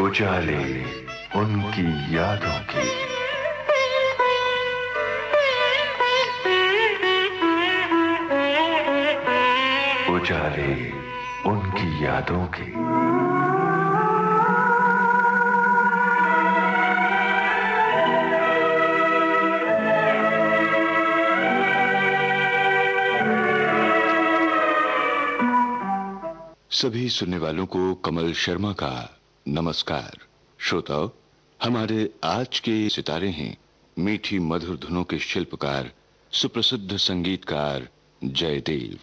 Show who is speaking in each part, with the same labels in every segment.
Speaker 1: उजाले उनकी यादों की। उजाले उनकी यादों की।
Speaker 2: सभी सुनने वालों को कमल शर्मा का नमस्कार। श्रोताओ, हमारे आज के सितारे हैं मीठी मधुर धुनों के शिल्पकार सुप्रसिद्ध संगीतकार जयदेव।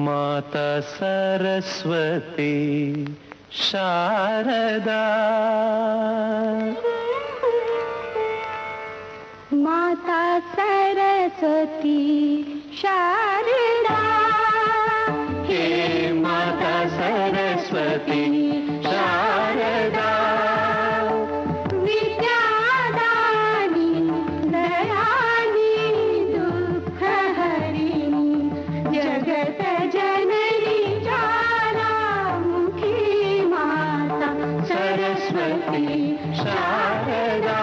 Speaker 3: माता सरस्वती शारदा,
Speaker 4: माता सरस्वती शारदा,
Speaker 3: हे माता सरस्वती शारदा,
Speaker 4: विद्यादानी दयानी दुःख हरिणी, जगत जननी ज्वालामुखी माता
Speaker 3: सरस्वती शारदा,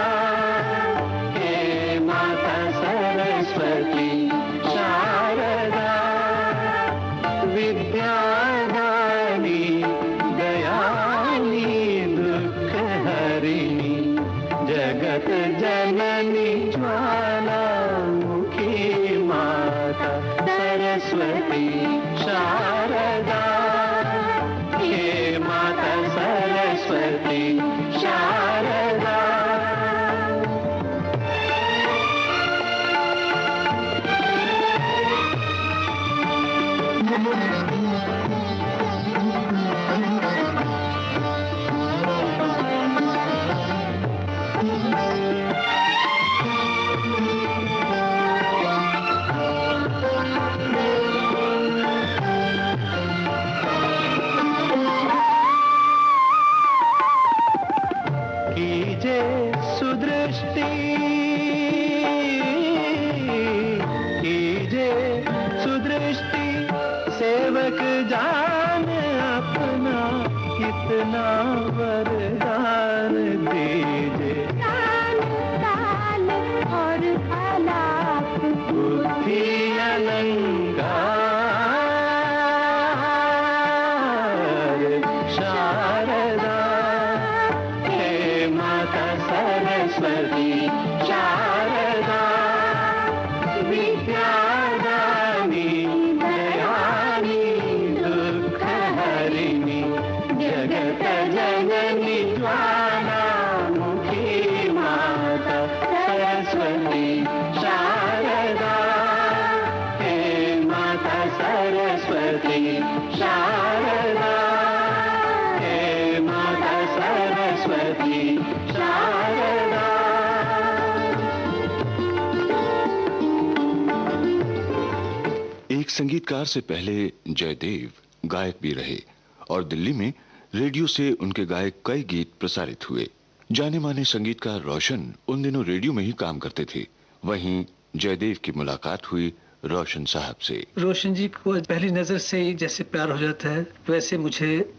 Speaker 3: हे माता सरस्वती शारदा, विद्यादानी दयानी दुःख हरिणी, जगत जननी ज्वालामुखी माता सरस्वती शारदा, हे माता सरस्वती शारदा। कीजे सुदृष्टि, कीजे सुदृष्टि, सेवक जान अपना कितना वरदान दीजे,
Speaker 4: काल काल और आलाप
Speaker 3: बुद्धि अलंकार शारदा, हे माता सरस्वती शारदा, विद्यादानी दयानी दुःख हरिणी, जगत जननी ज्वालामुखी माता सरस्वती शारदा, हे माता सरस्वती शारदा, हे माता सरस्वती शारदा।
Speaker 2: एक संगीतकार से पहले जयदेव गायक भी रहे और दिल्ली में रेडियो से उनके गाए कई गीत प्रसारित हुए। जाने माने संगीतकार रोशन उन दिनों रेडियो में ही काम करते थे। वहीं जयदेव की मुलाकात हुई रोशन साहब से।
Speaker 5: रोशन जी को पहली नजर से ही जैसे प्यार हो जाता है, वैसे मुझे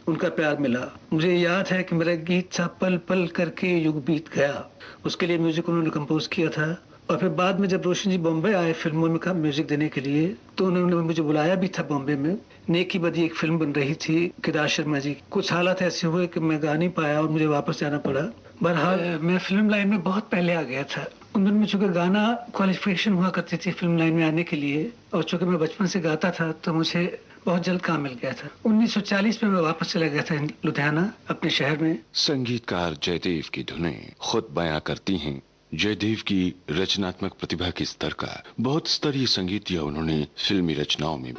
Speaker 5: उनका प्यार मिला। मुझे याद है कि मेरा गीत था पल पल करके युग बीत गया, उसके लिए म्यूजिक उन्होंने कंपोज किया था। और फिर बाद में जब रोशन जी बॉम्बे आए फिल्मों में का म्यूजिक देने के लिए, तो उन्होंने मुझे बुलाया भी था बॉम्बे में। नेकी बदी एक फिल्म बन रही थी केदार शर्मा जी। कुछ हालात ऐसे हुए कि मैं गा नहीं पाया और मुझे वापस जाना पड़ा। बहरहाल मैं फिल्म लाइन में बहुत पहले आ गया था। उन दिनों में चूंकि गाना क्वालिफिकेशन हुआ करती थी फिल्म लाइन में आने के लिए, और चूंकि मैं बचपन से गाता था तो मुझे बहुत जल्द काम मिल गया था। 1940 में मैं वापस चला गया था लुधियाना अपने शहर में।
Speaker 2: संगीतकार जयदेव की धुनें खुद बयां करती हैं जयदेव की रचनात्मक प्रतिभा के स्तर का बहुत स्तरीय संगीत दिया उन्होंने फिल्मी रचनाओं में।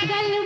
Speaker 4: गल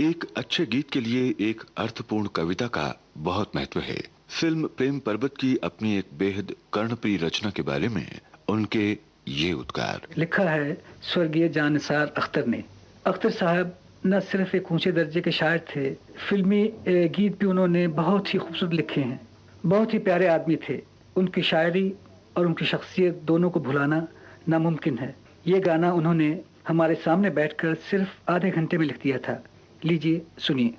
Speaker 2: एक अच्छे गीत के लिए एक अर्थपूर्ण कविता का बहुत महत्व है। फिल्म प्रेम पर्वत की अपनी एक बेहद कर्णप्रिय रचना के बारे में उनके ये उद्गार।
Speaker 5: लिखा है स्वर्गीय जानिसार अख्तर ने। अख्तर साहब न सिर्फ एक ऊंचे दर्जे के शायर थे, फिल्मी गीत भी उन्होंने बहुत ही खूबसूरत लिखे हैं। बहुत ही प्यारे आदमी थे। उनकी शायरी और उनकी शख्सियत दोनों को भुलाना नामुमकिन है। ये गाना उन्होंने हमारे सामने बैठकर सिर्फ आधे घंटे में लिख दिया था। लीजिए सुनिए।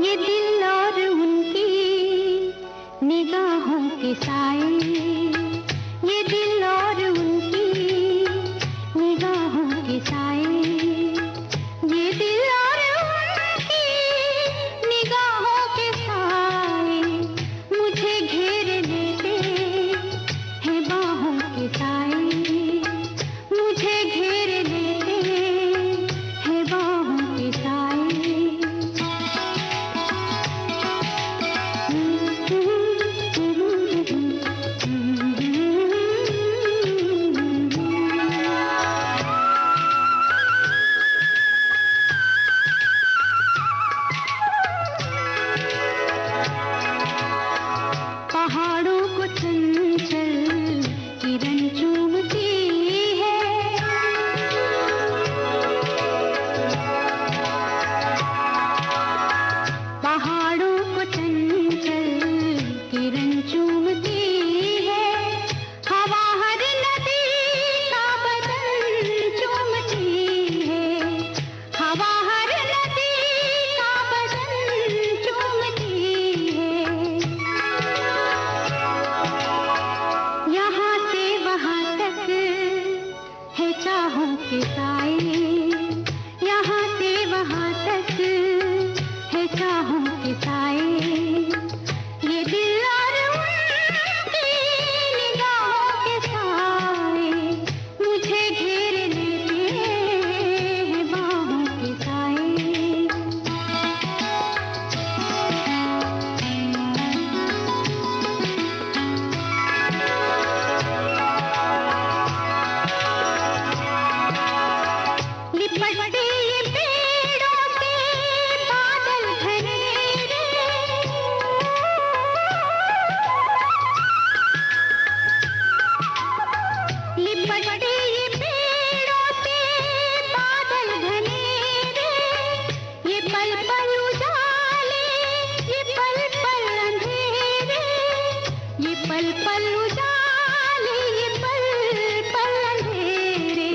Speaker 4: ये दिल और उनकी निगाहों के साए, ये दिल और उनकी निगाहों के साए, ये दिल और उनकी निगाहों के साए मुझे घेर लेते हैं बाहों के साए, मुझे घेर लेते हैं बाहों के साए। पहाड़ों को चंचल किरण चूमती है, पहाड़ों को चंचल किरण चूमती है, हवा हर नदी का बदन चूमती है, हवा हर नदी का बदन चूमती है। यहाँ से वहाँ तक है चाहों के साए, यहाँ से वहाँ तक है चाहों के साए, ये दिल और उनकी निगाहों के साए मुझे घेर लेते हैं बाहों के साए। लिपटते ये पेड़ों से बादल घनेरे, लिपटते ये पेड़ों से बादल घनेरे, ये पल पल उजाले, ये पल पल अंधेरे, ये पल पल उजाले, ये पल पल अंधेरे।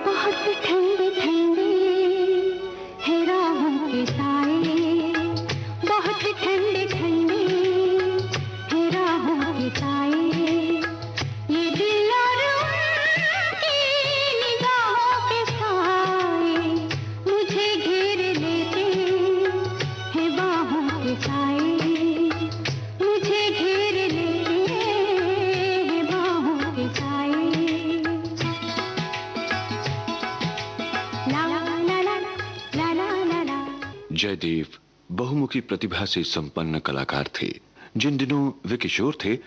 Speaker 4: बहुत ठंडे ठंडे है राहों के साए, बहुत ठंडे ठंडे है राहों के साए, ये दिल और उनकी निगाहों के साए मुझे घेर लेते हैं बाहों के साए, मुझे घेर लेते हैं बाहों के साए। ला ला ला ला ला ला ला।
Speaker 2: जयदेव बहुमुखी प्रतिभा से संपन्न कलाकार थे। जिन दिनों वे किशोर थे,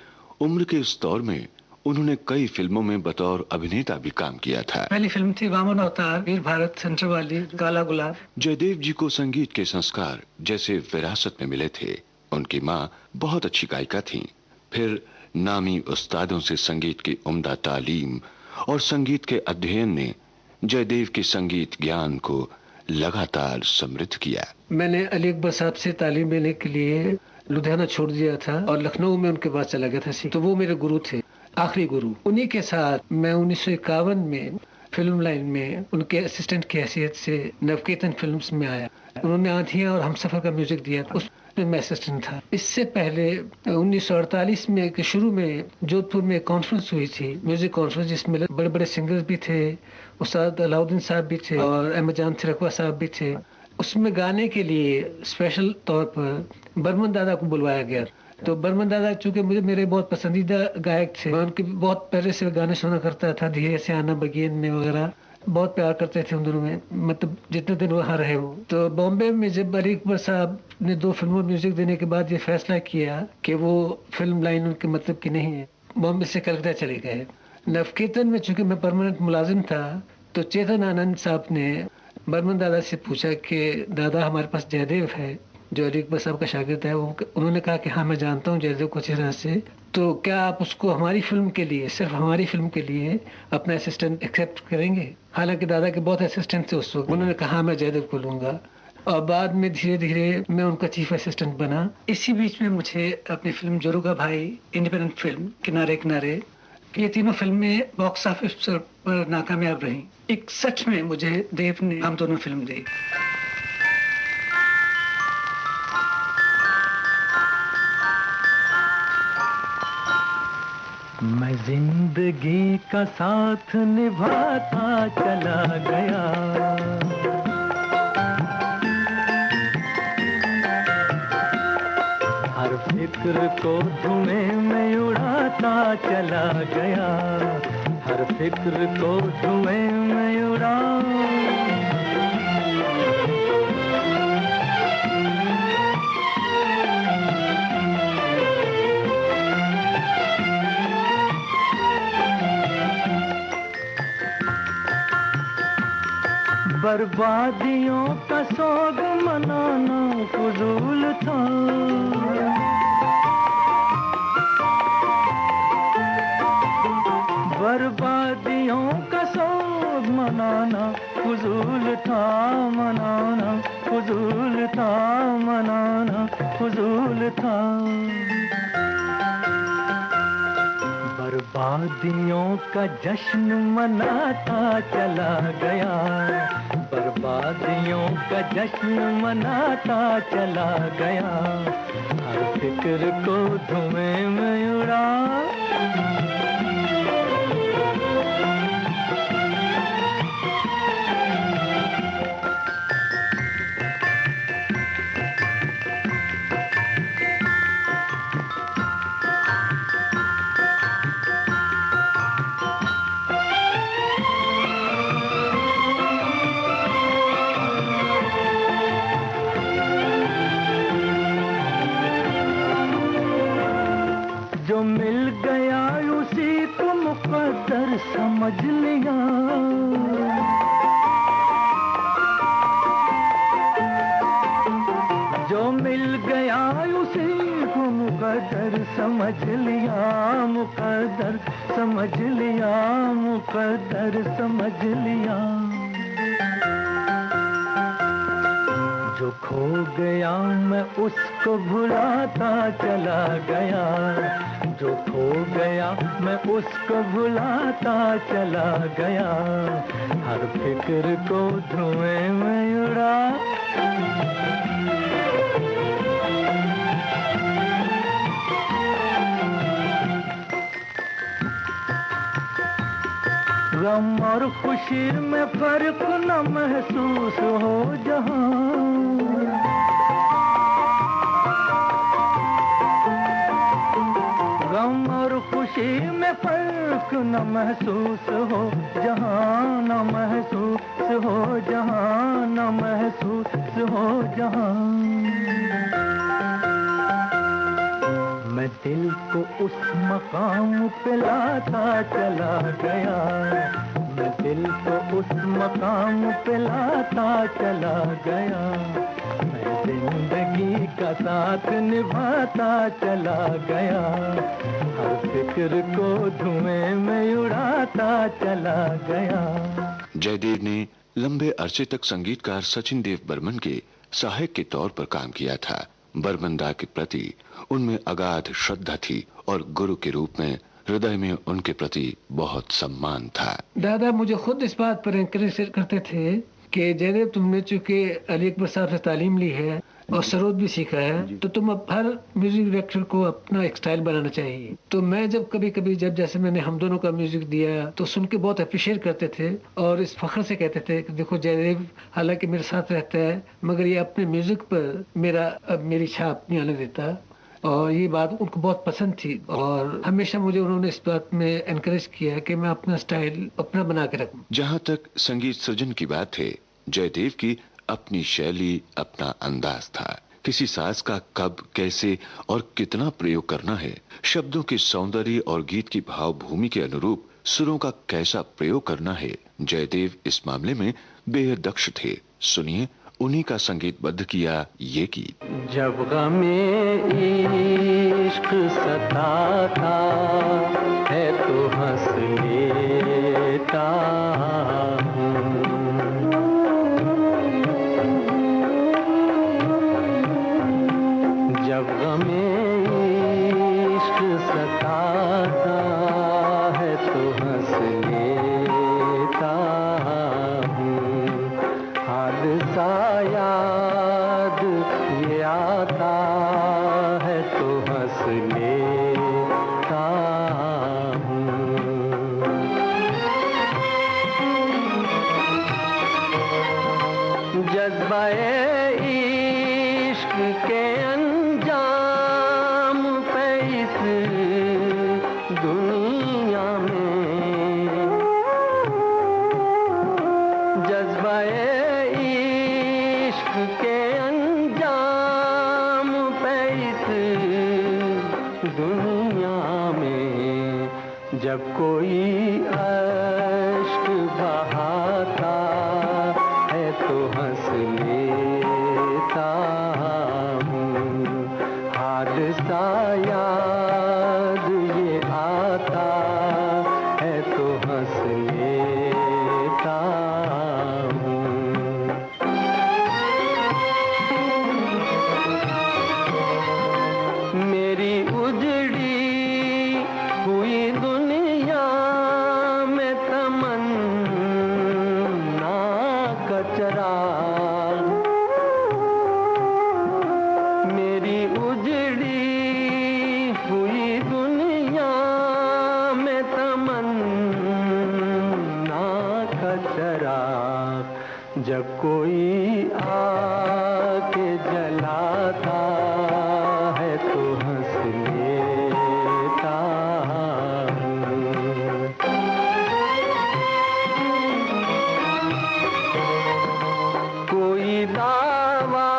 Speaker 2: उम्र के उस दौर में उन्होंने कई फिल्मों में बतौर अभिनेता भी काम किया था।
Speaker 5: पहली फिल्म थी वामन अवतार, वीर भारत सेंटर वाली, काला गुलाब।
Speaker 2: जयदेव जी को संगीत के संस्कार जैसे विरासत में मिले थे। उनकी माँ बहुत अच्छी गायिका थीं। फिर नामी उस्तादों से संगीत की उम्दा तालीम और संगीत के अध्ययन ने जयदेव के संगीत ज्ञान को लगातार समृद्ध किया।
Speaker 5: मैंने अली अकबर साहब से तालीम लेने के लिए लुधियाना छोड़ दिया था और लखनऊ में उनके पास चला गया था। तो वो मेरे गुरु थे, आखिरी गुरु। उन्हीं के साथ मैं 1951 में फिल्म लाइन में उनके असिस्टेंट की हैसियत से नवकेतन फिल्म्स में आया। उन्होंने आंधियां और हमसफर का म्यूजिक दिया था, उसमें मैं असिस्टेंट था। इससे पहले 1948 में के शुरू में जोधपुर में कॉन्फ्रेंस हुई थी, म्यूजिक कॉन्फ्रेंस, जिसमें बड़े बड़े सिंगर्स भी थे, उस्ताद अलाउद्दीन साहब भी थे और अहमद जान थिरकवा साहब भी थे। उसमें गाने के लिए स्पेशल तौर पर बर्मन दादा को बुलवाया गया। तो बर्मन दादा चूंकि मुझे मेरे बहुत पसंदीदा गायक थे, मैं उनके बहुत पहले से गाने सुना करता था, धीरे से आना बगियन में वगैरह। बहुत प्यार करते थे उन दोनों में, मतलब जितने दिन वहाँ रहे वो। तो बॉम्बे में जब अली अकबर साहब ने 2 फिल्मों में म्यूजिक देने के बाद ये फैसला किया कि वो फिल्म लाइन उनके मतलब की नहीं है, बॉम्बे से कलकत्ता चले गए। नवकीर्तन में चूंकि मैं परमानेंट मुलाजिम था, तो चेतन आनंद साहब ने बर्मन दादा से पूछा कि दादा हमारे पास जयदेव है जो अली अकबर साहब का शागिर्द है। उन्होंने कहा कि हाँ मैं जानता हूँ जयदेव को अच्छी तरह से, तो क्या आप उसको हमारी फिल्म के लिए, सिर्फ हमारी फिल्म के लिए अपना असिस्टेंट एक्सेप्ट करेंगे? हालांकि दादा के बहुत असिस्टेंट थे उस वक्त। उन्होंने कहा हाँ मैं जयदेव को लूंगा, और बाद में धीरे धीरे मैं उनका चीफ असिस्टेंट बना। इसी बीच में मुझे अपनी फिल्म जोरुगा भाई, इंडिपेंडेंट फिल्म, किनारे किनारे, ये तीनों फिल्में बॉक्स ऑफिस पर नाकामयाब रही। 61 में मुझे देव ने हम दोनों फिल्म दी।
Speaker 3: मैं जिंदगी का साथ निभाता चला गया, हर फिक्र को धुएं में उड़ाता चला गया, हर फिक्र को धुएं में उड़ा। बर्बादियों का सोग मनाना फजूल था, बर्बादियों का सोग मनाना फजूल था, मनाना फजूल था, मनाना फजूल था। बर्बादियों का जश्न मनाता चला गया, बर्बादियों का जश्न मनाता चला गया, हर फिक्र को धुएं में उड़ा। जो मिल गया उसी को मुकद्दर समझ लिया, जो मिल गया उसी को मुकद्दर समझ लिया, मुकद्दर समझ लिया, मुकद्दर समझ लिया। जो खो गया मैं उसको भुलाता चला गया, जो खो गया मैं उसको भुलाता चला गया, हर फिक्र को धुएं में उड़ा। गम और खुशी में फर्क न महसूस हो जहां, गम और खुशी में फर्क न महसूस हो जहां, न महसूस हो जहां, न महसूस हो जहां। मैं दिल को उस मकाम पे लाता चला गया, मैं दिल को उस मकाम पे लाता चला गया, मैं जिंदगी का साथ निभाता चला गया, हर फिक्र को धुएं में उड़ाता चला गया।
Speaker 2: जयदेव ने लंबे अरसे तक संगीतकार सचिन देव बर्मन के सहायक के तौर पर काम किया था। बर्मन दा के प्रति उनमें अगाध श्रद्धा थी और गुरु के रूप में हृदय में उनके प्रति बहुत सम्मान था।
Speaker 5: दादा मुझे खुद इस बात पर एनकरेज करते थे कि जयदेव तुमने चूंकि अली अकबर साहब से तालीम ली है और सरोद भी सीखा है, तो तुम अब हर म्यूजिक डायरेक्टर को अपना एक स्टाइल बनाना चाहिए। तो मैं जब कभी जब जैसे मैंने हम दोनों का म्यूजिक दिया तो सुन के बहुत अप्रिशिएट करते थे और इस फख्र से कहते थे कि देखो जयदेव हालांकि मेरे साथ रहता है मगर ये अपने म्यूजिक पर मेरी छाप नहीं आने देता। और ये बात उनको बहुत पसंद थी और हमेशा मुझे उन्होंने इस बात में एनकरेज किया है कि मैं अपना स्टाइल अपना बना के रखूं।
Speaker 2: जहाँ तक संगीत सृजन की बात है, जयदेव की अपनी शैली, अपना अंदाज था। किसी साज का कब, कैसे और कितना प्रयोग करना है, शब्दों के सौंदर्य और गीत की भावभूमि के अनुरूप सुरों का कैसा प्रयोग करना है, जयदेव इस मामले में बेहद दक्ष थे। सुनिए उन्हीं का संगीतबद्ध किया ये गीत।
Speaker 3: जब गमे इश्क सताता है तो हंस लेता हूँ, जब गमे इश्क सताता है तो हंस लेता हूँ, हाल सा याद ये आता है तो हंस लेता हूँ। जज्बा-ए इश्क के अंजाम पे इस दुनिया में, जज्बा-ए इश्क के अंजाम पे इस दुनिया में, जब कोई अश्क बहाता है तो हंस लेता हूँ, हादसा याद ये आता है तो हंस लेता हूँ। मेरी उजड़ी हुई दुनिया में तमन्ना का चराग, मेरी उजड़ी हुई दुनिया में तमन्ना का चराग, जब कोई आके जलाता है तो हंस लेता हूँ। कोई दावा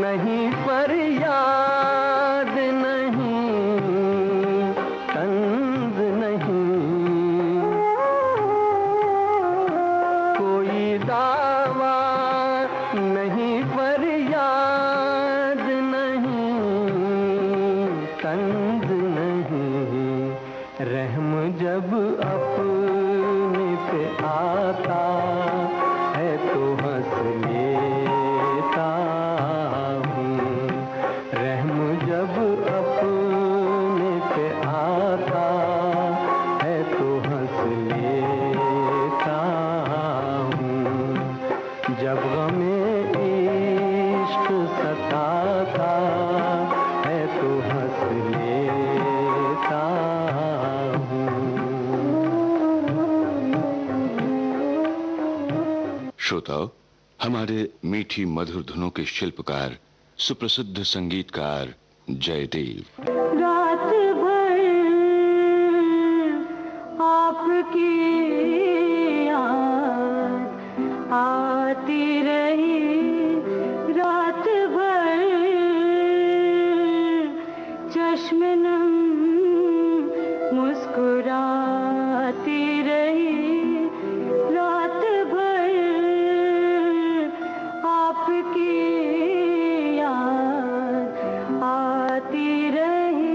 Speaker 3: नहीं, फरियाद नहीं, तंज नहीं, कोई दावा नहीं, फरियाद नहीं, तंज नहीं, रहम जब अपने पे आता है तो हंस लेता हूँ, रहम जब अपने पे आता है तो हंस लेता हूँ, जब गमे इश्क सताता है तो हंस लेता हूँ।
Speaker 2: श्रोताओ, हमारे मीठी मधुर धुनों के शिल्पकार, सुप्रसिद्ध संगीतकार जयदेव।
Speaker 4: रात भर आपकी याद आती रही, रात भर चश्म नम मुस्कुराती रही, रात भर आपकी याद आती रही।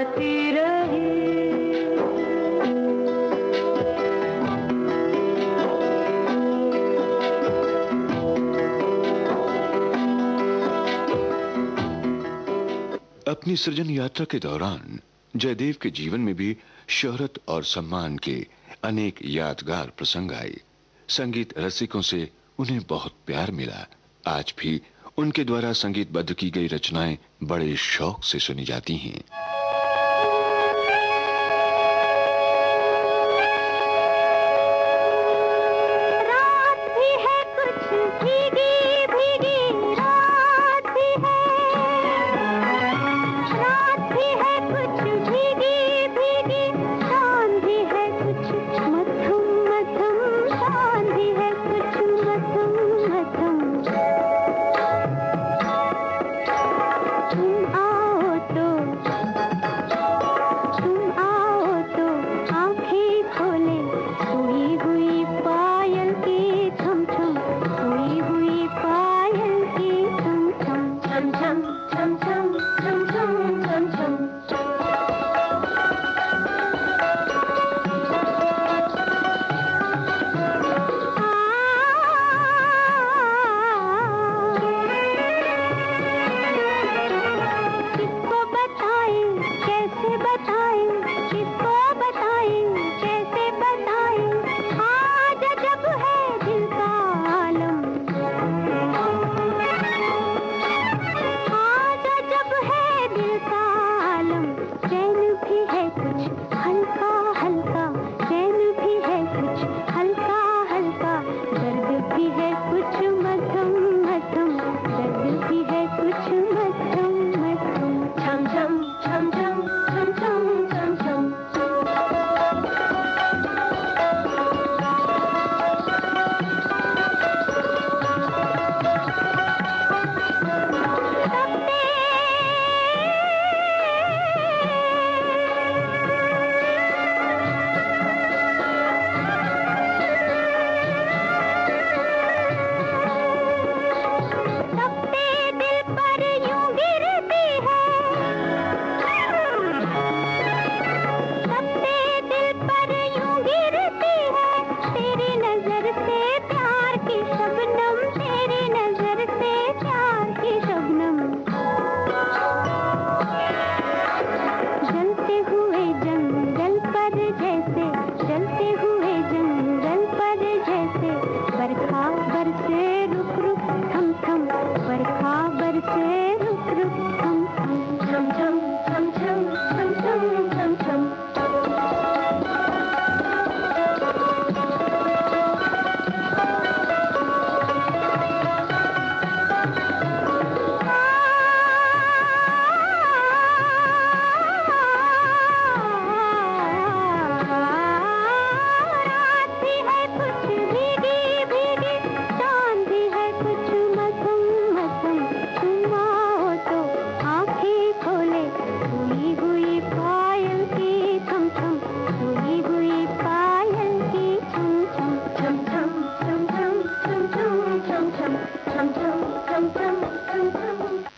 Speaker 3: गाती रही।
Speaker 2: अपनी सृजन यात्रा के दौरान जयदेव के जीवन में भी शोहरत और सम्मान के अनेक यादगार प्रसंग आए। संगीत रसिकों से उन्हें बहुत प्यार मिला। आज भी उनके द्वारा संगीतबद्ध की गई रचनाएं बड़े शौक से सुनी जाती हैं।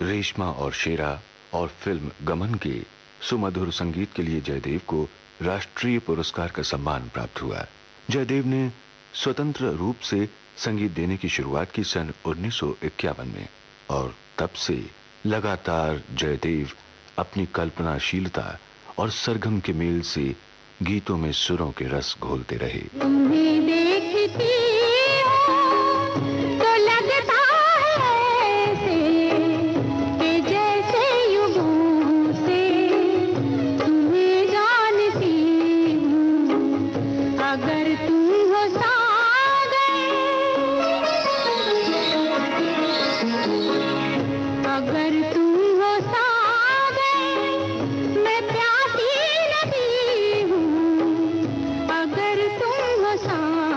Speaker 2: रेशमा और शेरा और फिल्म गमन के सुमधुर संगीत के लिए जयदेव को राष्ट्रीय पुरस्कार का सम्मान प्राप्त हुआ। जयदेव ने स्वतंत्र रूप से संगीत देने की शुरुआत की सन 1951 में और तब से लगातार जयदेव अपनी कल्पनाशीलता और सरगम के मेल से गीतों में सुरों के रस घोलते रहे।
Speaker 4: सा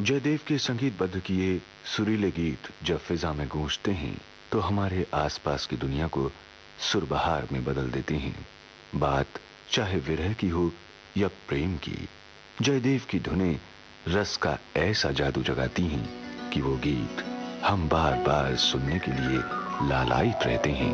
Speaker 2: जयदेव के संगीतबद्ध किए सुरीले गीत जब फिजा में गूंजते हैं तो हमारे आसपास की दुनिया को सुरबहार में बदल देते हैं। बात चाहे विरह की हो या प्रेम की, जयदेव की धुनें रस का ऐसा जादू जगाती हैं कि वो गीत हम बार बार सुनने के लिए लालायित रहते हैं।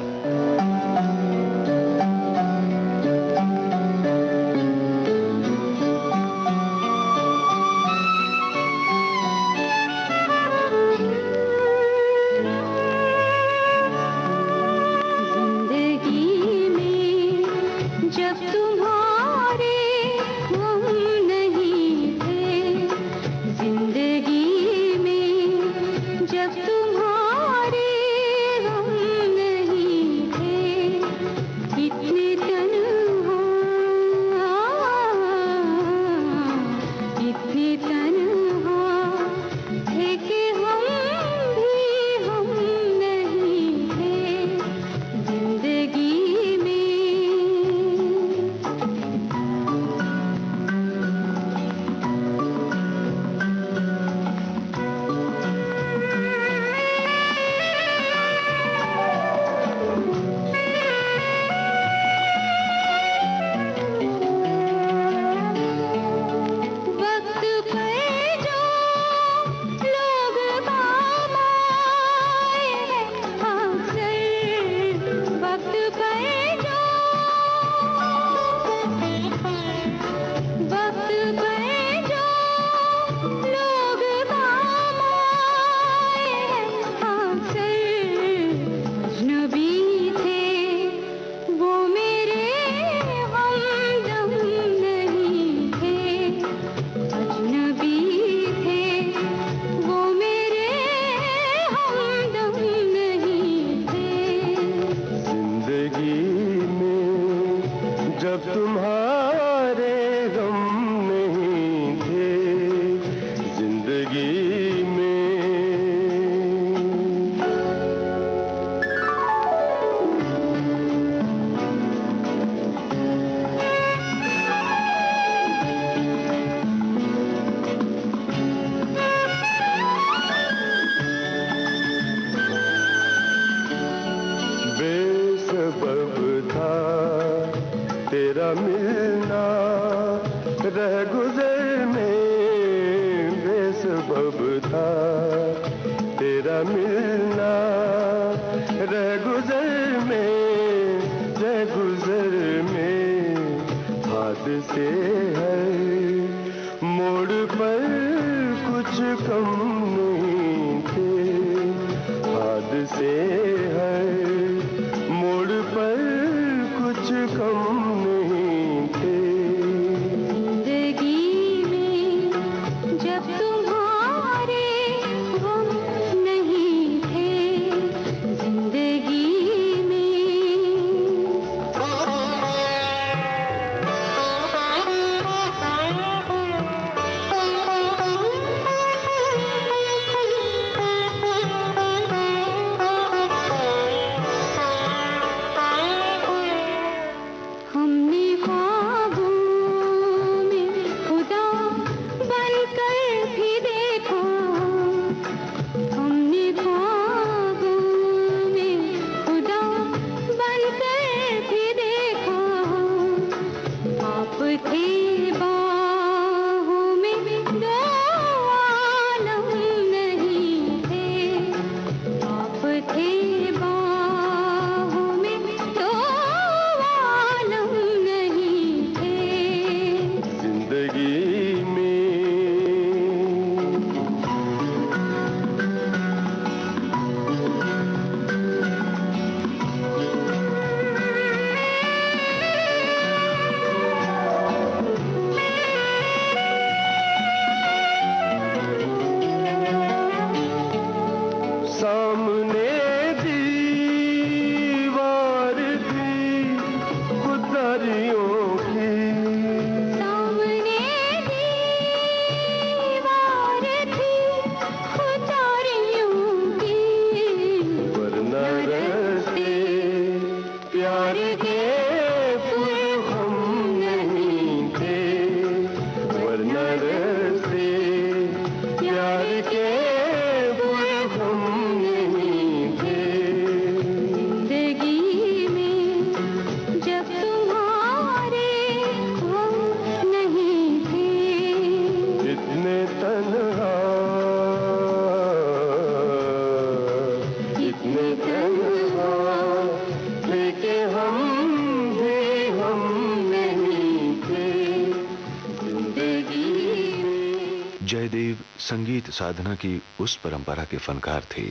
Speaker 2: जयदेव संगीत साधना की उस परंपरा के फनकार थे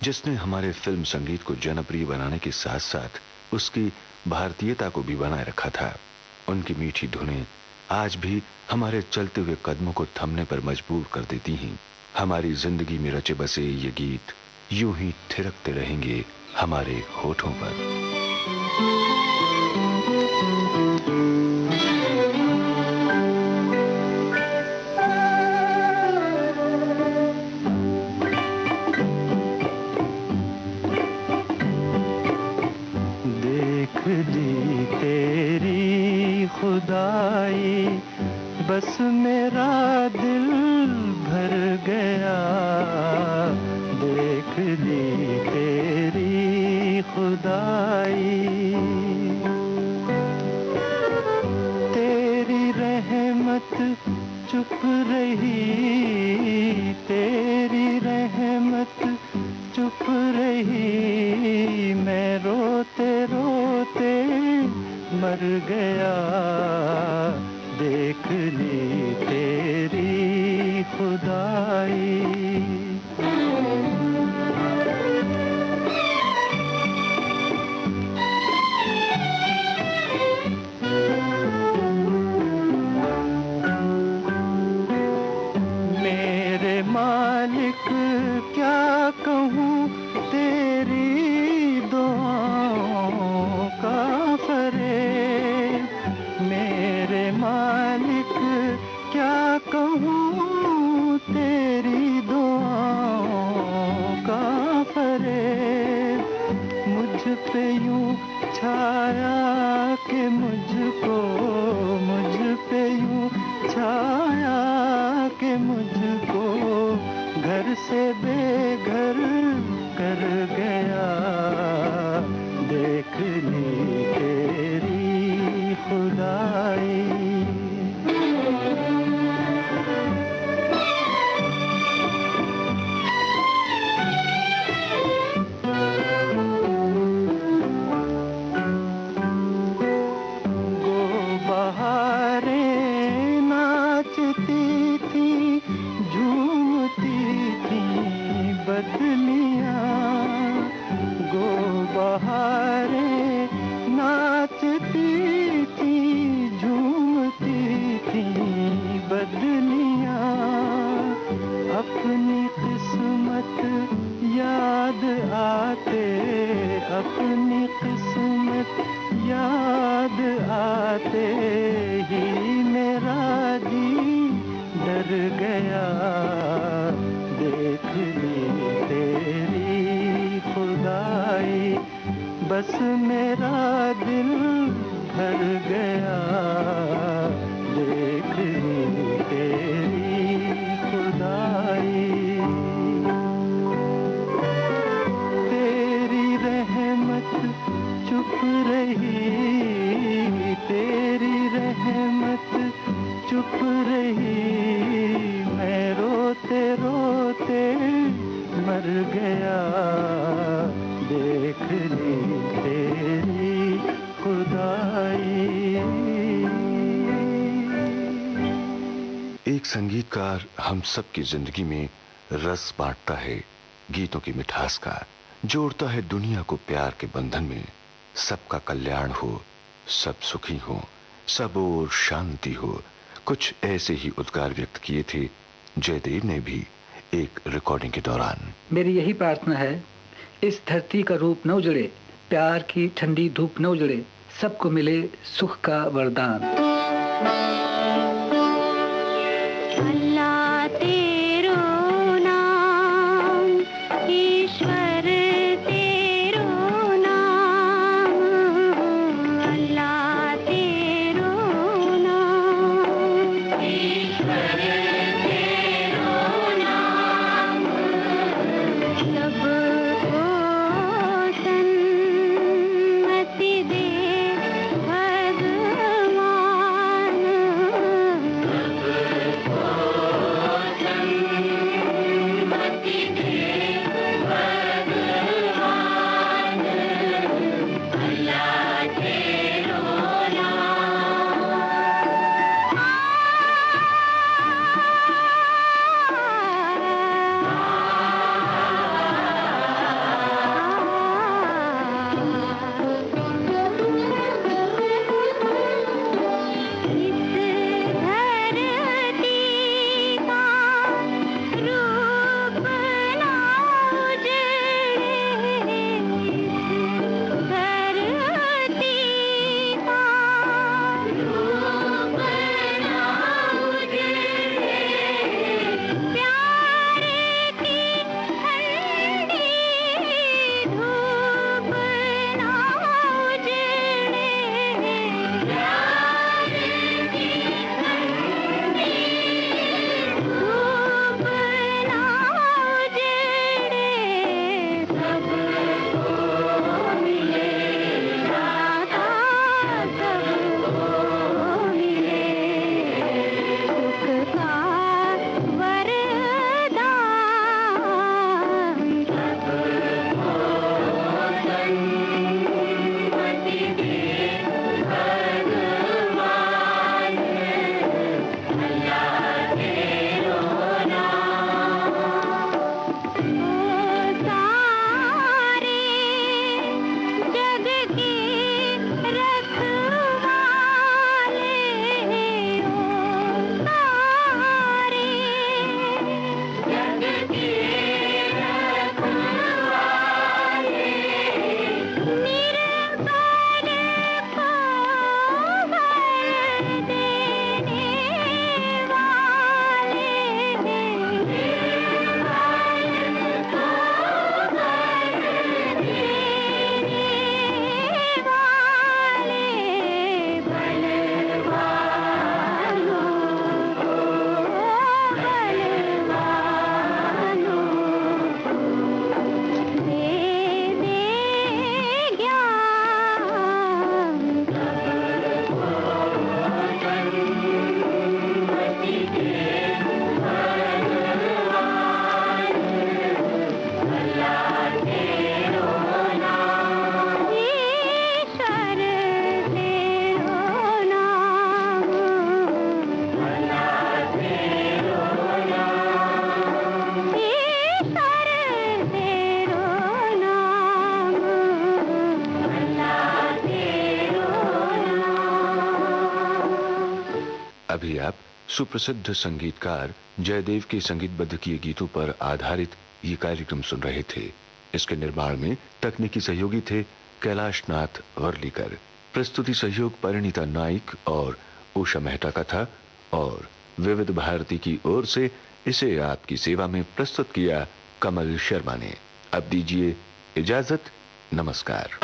Speaker 2: जिसने हमारे फिल्म संगीत को जनप्रिय बनाने के साथ साथ उसकी भारतीयता को भी बनाए रखा था। उनकी मीठी धुनें आज भी हमारे चलते हुए कदमों को थमने पर मजबूर कर देती हैं। हमारी जिंदगी में रचे बसे ये गीत यूं ही थिरकते रहेंगे हमारे होठों पर।
Speaker 3: देख ली तेरी खुदाई, बस मेरा दिल भर गया। देख ली तेरी खुदाई, तेरी रहमत चुप रही, तेरी रहमत चुप रही। मैं रोते रोते मर गया। देख ली तेरी खुदाई। मेरे मालिक क्या कहूँ तेरी दुआओं का फरेब। मेरे मालिक क्या कहूँ तेरी दुआओं का फरेब। मुझ पे यूं छाया कि मुझको, मुझ पे यूं छाया कि मुझको घर से बेघर कर गया। देख ली तेरी खुदाई। अपनी किस्मत याद आते, अपनी किस्मत याद आते ही मेरा जी डर गया। देख ली तेरी खुदाई, बस मेरा दिल भर गया। देख ली तेरी खुदाई। तेरी रहमत चुप रही, तेरी रहमत चुप रही। मैं रोते रोते मर गया। देख ली तेरी खुदाई।
Speaker 2: एक संगीतकार हम सब की जिंदगी में रस बांटता है गीतों की मिठास का, जोड़ता है दुनिया को प्यार के बंधन में। सबका कल्याण हो, सब सुखी हो, सब और शांति हो। कुछ ऐसे ही उद्गार व्यक्त किए थे जयदेव ने भी एक रिकॉर्डिंग के दौरान।
Speaker 5: मेरी यही प्रार्थना है, इस धरती का रूप न उजड़े, प्यार की ठंडी धूप न उजड़े, सबको मिले सुख का वरदान।
Speaker 4: अल्लाह तेरो नाम, ईश्वर तेरो नाम, अल्लाह तेरो नाम, ईश्वर तेरो नाम, सबको सन्मति दे भगवान।
Speaker 2: अभी आप सुप्रसिद्ध संगीतकार जयदेव के संगीतबद्ध किए गीतों पर आधारित ये कार्यक्रम सुन रहे थे। इसके निर्माण में तकनीकी सहयोगी थे कैलाश नाथ वर्लीकर। प्रस्तुति सहयोग परिणीता नाइक और उषा मेहता का था और विविध भारती की ओर से इसे आपकी सेवा में प्रस्तुत किया कमल शर्मा ने। अब दीजिए इजाजत, नमस्कार।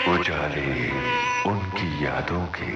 Speaker 1: उजाले उनकी यादों के।